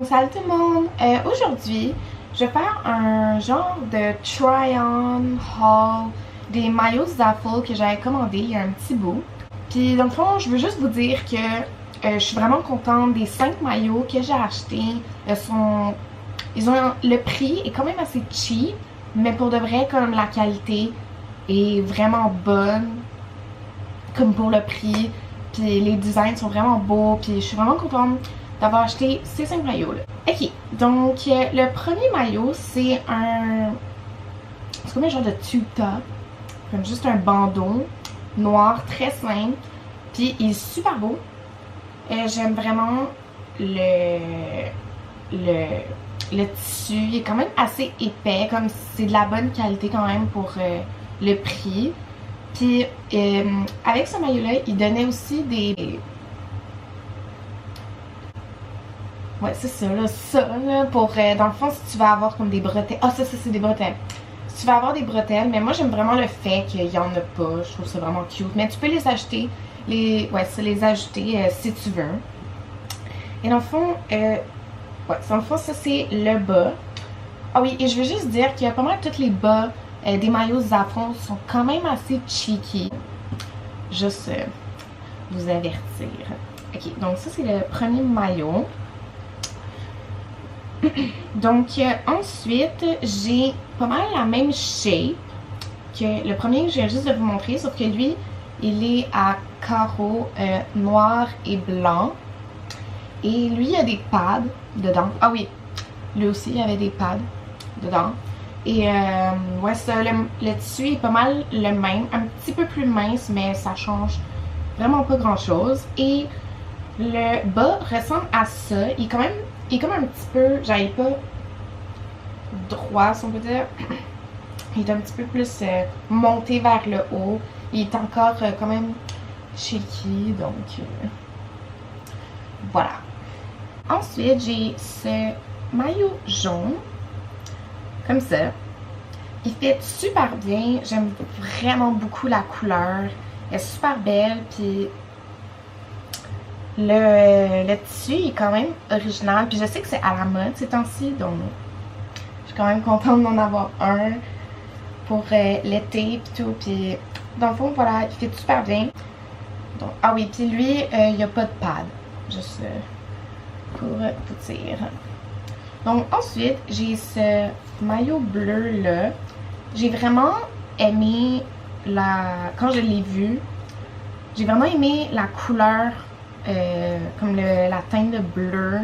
Salut tout le monde! Aujourd'hui, je vais faire un genre de try-on haul des maillots Zaful que j'avais commandé il y a un petit bout. Puis dans le fond, je veux juste vous dire que je suis vraiment contente des 5 maillots que j'ai achetés. Le prix est quand même assez cheap, mais pour de vrai, comme la qualité est vraiment bonne, comme pour le prix. Puis les designs sont vraiment beaux, puis je suis vraiment contente d'avoir acheté ces 5 maillots là. Ok, donc le premier maillot c'est comme un genre de tube top, comme juste un bandeau noir très simple, puis il est super beau. J'aime vraiment le tissu, il est quand même assez épais, comme c'est de la bonne qualité quand même pour le prix. Puis avec ce maillot là, il donnait aussi des... Ouais, c'est ça, là, pour, dans le fond, si tu vas avoir comme des bretelles, ça c'est des bretelles. Si tu vas avoir des bretelles, mais moi j'aime vraiment le fait qu'il y en a pas, je trouve ça vraiment cute, mais tu peux les acheter, les ajouter si tu veux. Et dans le fond, ça c'est le bas. Ah oui, et je veux juste dire qu'il y a pas mal tous les bas des maillots Zaful sont quand même assez cheeky. Juste vous avertir. Ok, donc ça c'est le premier maillot. Donc ensuite j'ai pas mal la même shape que le premier que je viens juste de vous montrer, sauf que lui il est à carreaux noir et blanc, et lui il y a des pads dedans. Ah oui, lui aussi il y avait des pads dedans, et ouais, ça, le tissu est pas mal le même, un petit peu plus mince, mais ça change vraiment pas grand chose. Et le bas ressemble à ça, il est comme un petit peu, j'avais pas droit si on peut dire, il est un petit peu plus monté vers le haut, il est encore quand même cheeky, donc voilà. Ensuite j'ai ce maillot jaune, comme ça, il fait super bien, j'aime vraiment beaucoup la couleur, elle est super belle, puis le tissu est quand même original, puis je sais que c'est à la mode ces temps-ci, donc je suis quand même contente d'en avoir un pour l'été puis tout. Puis dans le fond, voilà, il fait super bien. Donc, ah oui, puis lui, il n'y a pas de pad, juste pour vous dire. Donc ensuite, j'ai ce maillot bleu là. J'ai vraiment aimé quand je l'ai vu, j'ai vraiment aimé la couleur. Comme la teinte de bleu,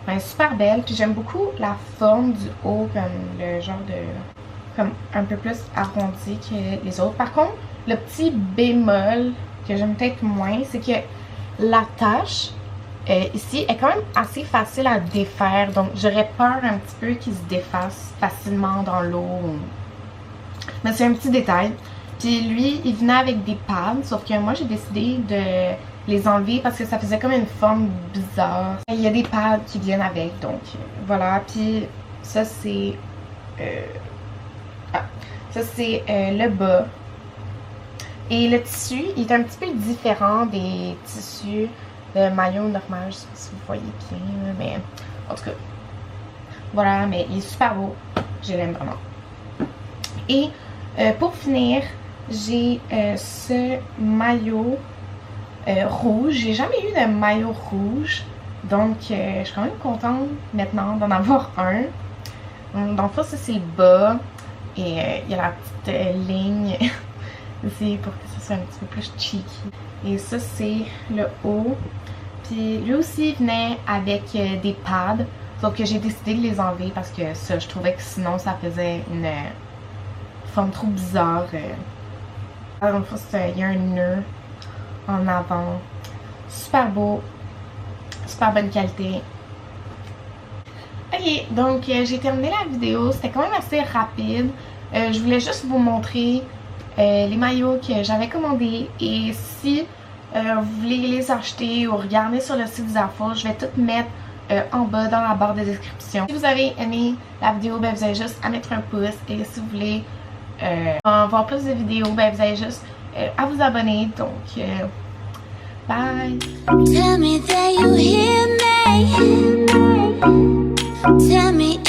ben, super belle, puis j'aime beaucoup la forme du haut, comme le genre de, comme un peu plus arrondi que les autres. Par contre, le petit bémol que j'aime peut-être moins, c'est que la tache ici est quand même assez facile à défaire, donc j'aurais peur un petit peu qu'il se défasse facilement dans l'eau, mais c'est un petit détail. Puis lui, il venait avec des pads, sauf que moi j'ai décidé de les enlever parce que ça faisait comme une forme bizarre. Il y a des pads qui viennent avec, donc voilà. Puis ça c'est le bas. Et le tissu, il est un petit peu différent des tissus de maillot normal. Je sais pas si vous voyez bien, mais en tout cas, voilà. Mais il est super beau, je l'aime vraiment. Et pour finir, j'ai ce maillot rouge. J'ai jamais eu de maillot rouge, donc je suis quand même contente maintenant d'en avoir un. Donc ça c'est le bas, et il y a la petite ligne ici pour que ça soit un petit peu plus cheeky. Et ça c'est le haut. Puis lui aussi il venait avec des pads, sauf que j'ai décidé de les enlever parce que ça, je trouvais que sinon ça faisait une forme trop bizarre. Donc il y a un nœud en avant, super beau, super bonne qualité. Ok, donc j'ai terminé la vidéo, c'était quand même assez rapide. Je voulais juste vous montrer les maillots que j'avais commandés, et si vous voulez les acheter ou regarder sur le site Zaful, je vais tout mettre en bas dans la barre de description. Si vous avez aimé la vidéo, ben, vous avez juste à mettre un pouce, et si vous voulez en voir plus de vidéos, ben, vous avez juste à vous abonner. Donc bye. Tell me that you hear me. Tell me